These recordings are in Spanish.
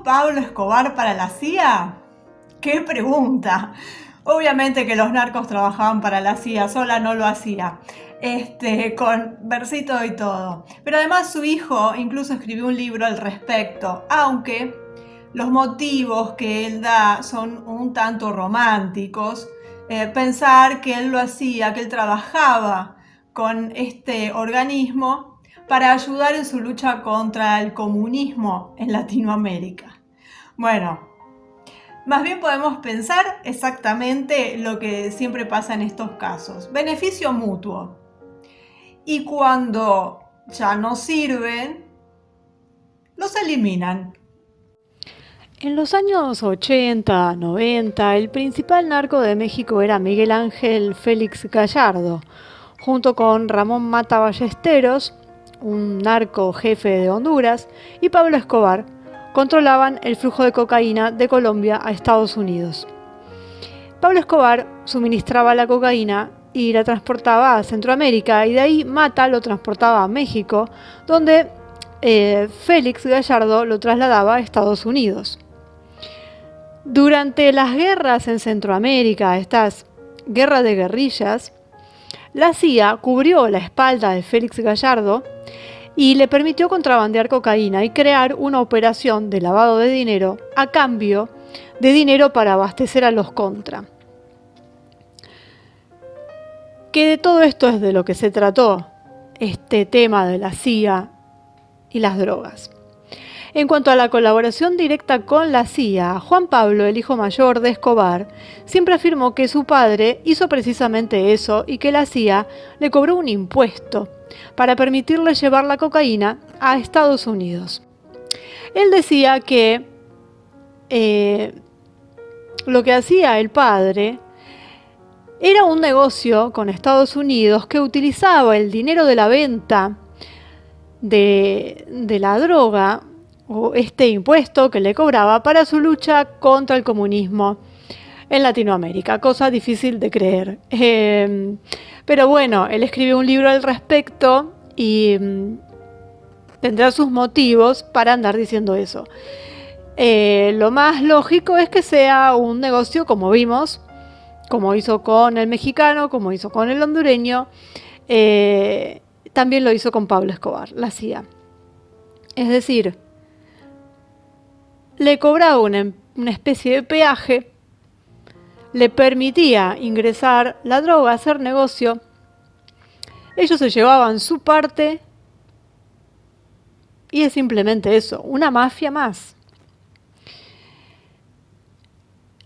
¿Trabajó Pablo Escobar para la CIA? ¡Qué pregunta! Obviamente que los narcos trabajaban para la CIA, sola no lo hacía. Con versito y todo. Pero además su hijo incluso escribió un libro al respecto, aunque los motivos que él da son un tanto románticos. Pensar que él lo hacía, que él trabajaba con este organismo para ayudar en su lucha contra el comunismo en Latinoamérica. Bueno, más bien podemos pensar exactamente lo que siempre pasa en estos casos: beneficio mutuo. Y cuando ya no sirven, los eliminan. En los años 80, 90, el principal narco de México era Miguel Ángel Félix Gallardo, junto con Ramón Mata Ballesteros, un narco jefe de Honduras, y Pablo Escobar, controlaban el flujo de cocaína de Colombia a Estados Unidos. Pablo Escobar suministraba la cocaína y la transportaba a Centroamérica, y de ahí Mata lo transportaba a México, donde Félix Gallardo lo trasladaba a Estados Unidos. Durante las guerras en Centroamérica, estas guerras de guerrillas, la CIA cubrió la espalda de Félix Gallardo y le permitió contrabandear cocaína y crear una operación de lavado de dinero a cambio de dinero para abastecer a los Contra. Que de todo esto es de lo que se trató este tema de la CIA y las drogas. En cuanto a la colaboración directa con la CIA, Juan Pablo, el hijo mayor de Escobar, siempre afirmó que su padre hizo precisamente eso y que la CIA le cobró un impuesto para permitirle llevar la cocaína a Estados Unidos. Él decía que lo que hacía el padre era un negocio con Estados Unidos que utilizaba el dinero de la venta de la droga o este impuesto que le cobraba para su lucha contra el comunismo en Latinoamérica, cosa difícil de creer. Pero bueno, él escribió un libro al respecto y tendrá sus motivos para andar diciendo eso. Lo más lógico es que sea un negocio, como vimos, como hizo con el mexicano, como hizo con el hondureño, también lo hizo con Pablo Escobar, la CIA. Es decir, le cobraba una especie de peaje, le permitía ingresar la droga, hacer negocio. Ellos se llevaban su parte y es simplemente eso, una mafia más.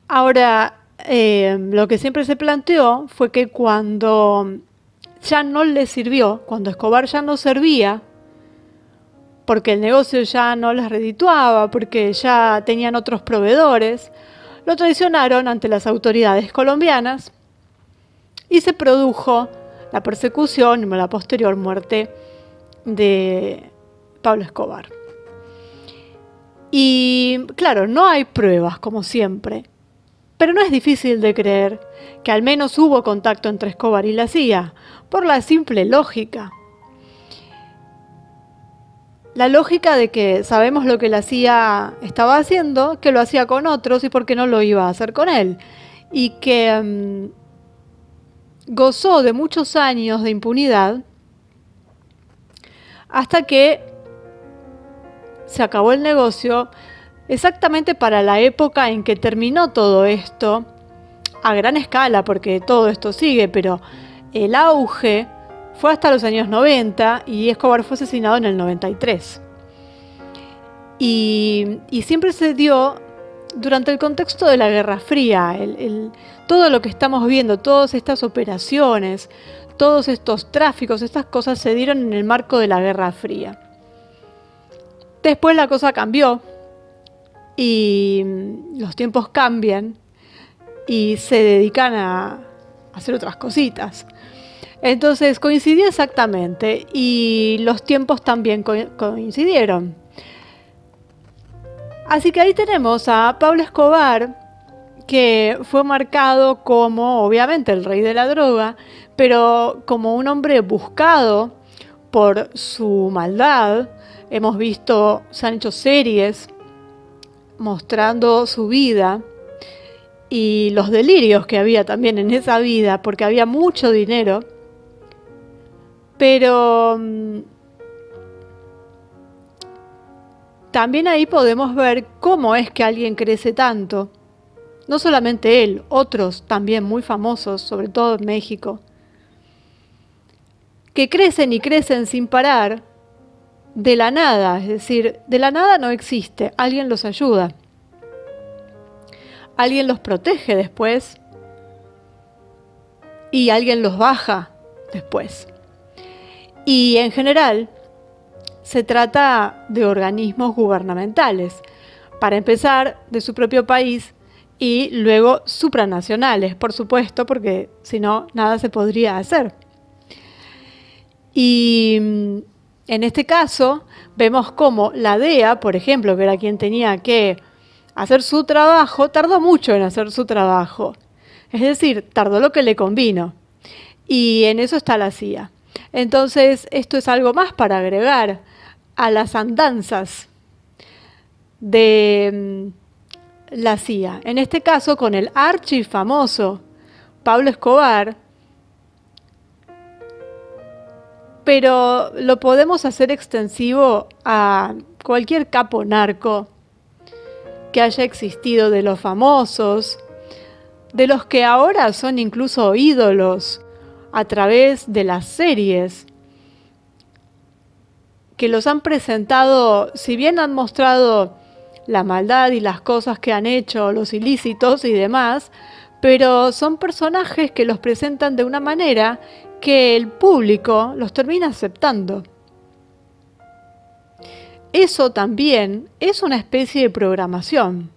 Ahora, lo que siempre se planteó fue que cuando ya no le sirvió, cuando Escobar ya no servía, porque el negocio ya no les redituaba, porque ya tenían otros proveedores, lo traicionaron ante las autoridades colombianas y se produjo la persecución y la posterior muerte de Pablo Escobar. Y claro, no hay pruebas, como siempre, pero no es difícil de creer que al menos hubo contacto entre Escobar y la CIA, por la simple lógica. La lógica de que sabemos lo que la CIA estaba haciendo, que lo hacía con otros y por qué no lo iba a hacer con él. Y que gozó de muchos años de impunidad hasta que se acabó el negocio, exactamente para la época en que terminó todo esto, a gran escala, porque todo esto sigue, pero el auge fue hasta los años 90 y Escobar fue asesinado en el 93. Y siempre se dio durante el contexto de la Guerra Fría. Todo lo que estamos viendo, todas estas operaciones, todos estos tráficos, estas cosas se dieron en el marco de la Guerra Fría. Después la cosa cambió y los tiempos cambian y se dedican a hacer otras cositas. Entonces coincidió exactamente y los tiempos también coincidieron. Así que ahí tenemos a Pablo Escobar, que fue marcado como, obviamente, el rey de la droga, pero como un hombre buscado por su maldad. Hemos visto, se han hecho series mostrando su vida y los delirios que había también en esa vida, porque había mucho dinero, pero también ahí podemos ver cómo es que alguien crece tanto. No solamente él, otros también muy famosos, sobre todo en México, que crecen y crecen sin parar de la nada, es decir, de la nada no existe, alguien los ayuda, alguien los protege después y alguien los baja después. Y en general se trata de organismos gubernamentales, para empezar de su propio país y luego supranacionales, por supuesto, porque si no, nada se podría hacer. Y en este caso vemos cómo la DEA, por ejemplo, que era quien tenía que hacer su trabajo, tardó mucho en hacer su trabajo. Es decir, tardó lo que le convino. Y en eso está la CIA. Entonces, esto es algo más para agregar a las andanzas de la CIA. En este caso, con el archifamoso Pablo Escobar, pero lo podemos hacer extensivo a cualquier capo narco que haya existido, de los famosos, de los que ahora son incluso ídolos a través de las series, que los han presentado, si bien han mostrado la maldad y las cosas que han hecho, los ilícitos y demás, pero son personajes que los presentan de una manera que el público los termina aceptando. Eso también es una especie de programación.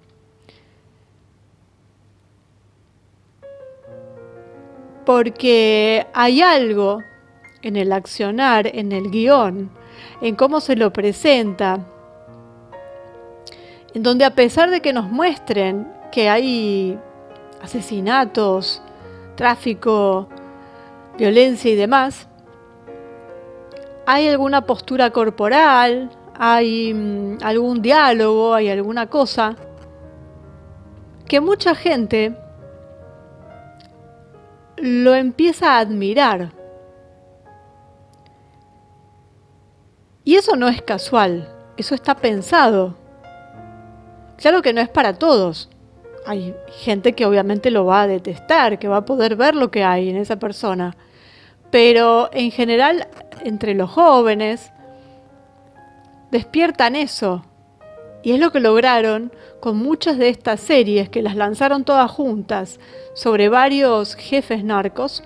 Porque hay algo en el accionar, en el guión, en cómo se lo presenta, en donde a pesar de que nos muestren que hay asesinatos, tráfico, violencia y demás, hay alguna postura corporal, hay algún diálogo, hay alguna cosa que mucha gente lo empieza a admirar. Y eso no es casual, eso está pensado. Claro que no es para todos. Hay gente que obviamente lo va a detestar, que va a poder ver lo que hay en esa persona. Pero en general, entre los jóvenes, despiertan eso. Y es lo que lograron con muchas de estas series, que las lanzaron todas juntas, sobre varios jefes narcos,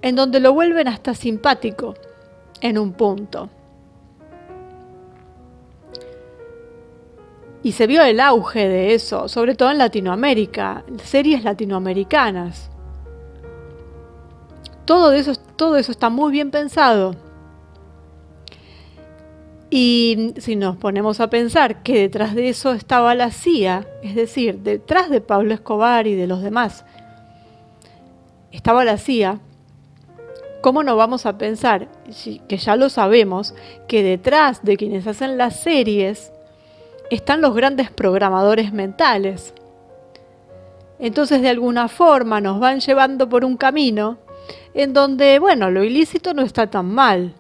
en donde lo vuelven hasta simpático en un punto. Y se vio el auge de eso, sobre todo en Latinoamérica, series latinoamericanas. Todo eso está muy bien pensado. Y si nos ponemos a pensar que detrás de eso estaba la CIA, es decir, detrás de Pablo Escobar y de los demás, estaba la CIA, ¿cómo no vamos a pensar, que ya lo sabemos, que detrás de quienes hacen las series están los grandes programadores mentales? Entonces, de alguna forma nos van llevando por un camino en donde, bueno, lo ilícito no está tan mal.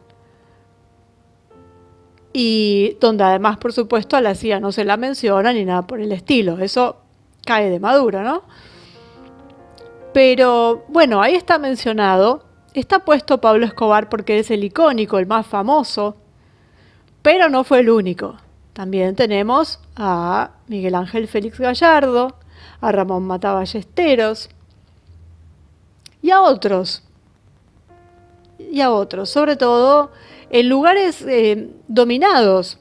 Y donde además, por supuesto, a la CIA no se la menciona ni nada por el estilo. Eso cae de maduro, ¿no? Pero, bueno, ahí está mencionado. Está puesto Pablo Escobar porque es el icónico, el más famoso. Pero no fue el único. También tenemos a Miguel Ángel Félix Gallardo, a Ramón Mata Ballesteros y a otros. Sobre todo en lugares dominados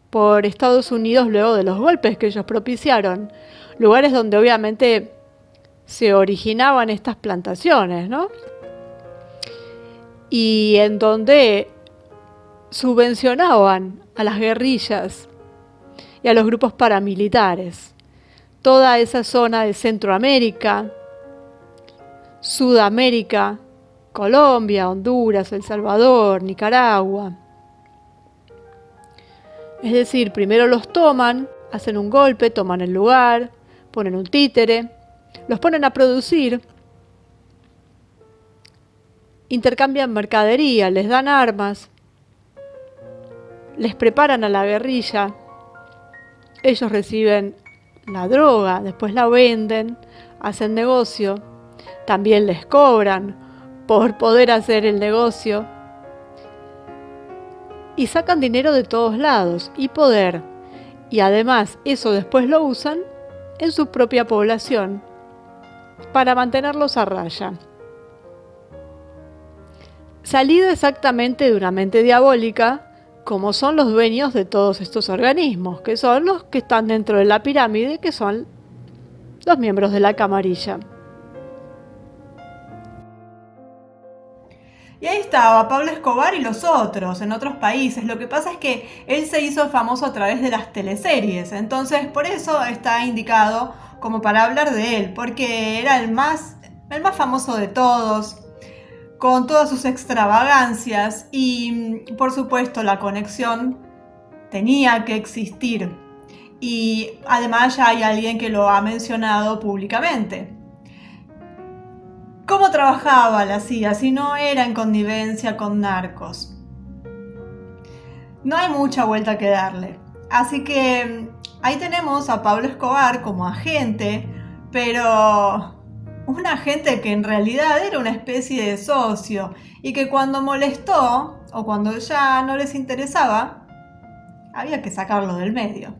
por Estados Unidos luego de los golpes que ellos propiciaron. Lugares donde obviamente se originaban estas plantaciones, ¿no? Y en donde subvencionaban a las guerrillas y a los grupos paramilitares. Toda esa zona de Centroamérica, Sudamérica, Colombia, Honduras, El Salvador, Nicaragua. Es decir, primero los toman, hacen un golpe, toman el lugar, ponen un títere, los ponen a producir, intercambian mercadería, les dan armas, les preparan a la guerrilla, ellos reciben la droga, después la venden, hacen negocio, también les cobran por poder hacer el negocio y sacan dinero de todos lados y poder, y además eso después lo usan en su propia población para mantenerlos a raya. Salido exactamente de una mente diabólica, como son los dueños de todos estos organismos, que son los que están dentro de la pirámide, que son los miembros de la camarilla. Y ahí estaba Pablo Escobar y los otros, en otros países. Lo que pasa es que él se hizo famoso a través de las teleseries, entonces por eso está indicado como para hablar de él, porque era el más famoso de todos, con todas sus extravagancias y por supuesto la conexión tenía que existir. Y además ya hay alguien que lo ha mencionado públicamente. ¿Cómo trabajaba la CIA si no era en connivencia con narcos? No hay mucha vuelta que darle. Así que ahí tenemos a Pablo Escobar como agente, pero un agente que en realidad era una especie de socio y que cuando molestó o cuando ya no les interesaba, había que sacarlo del medio.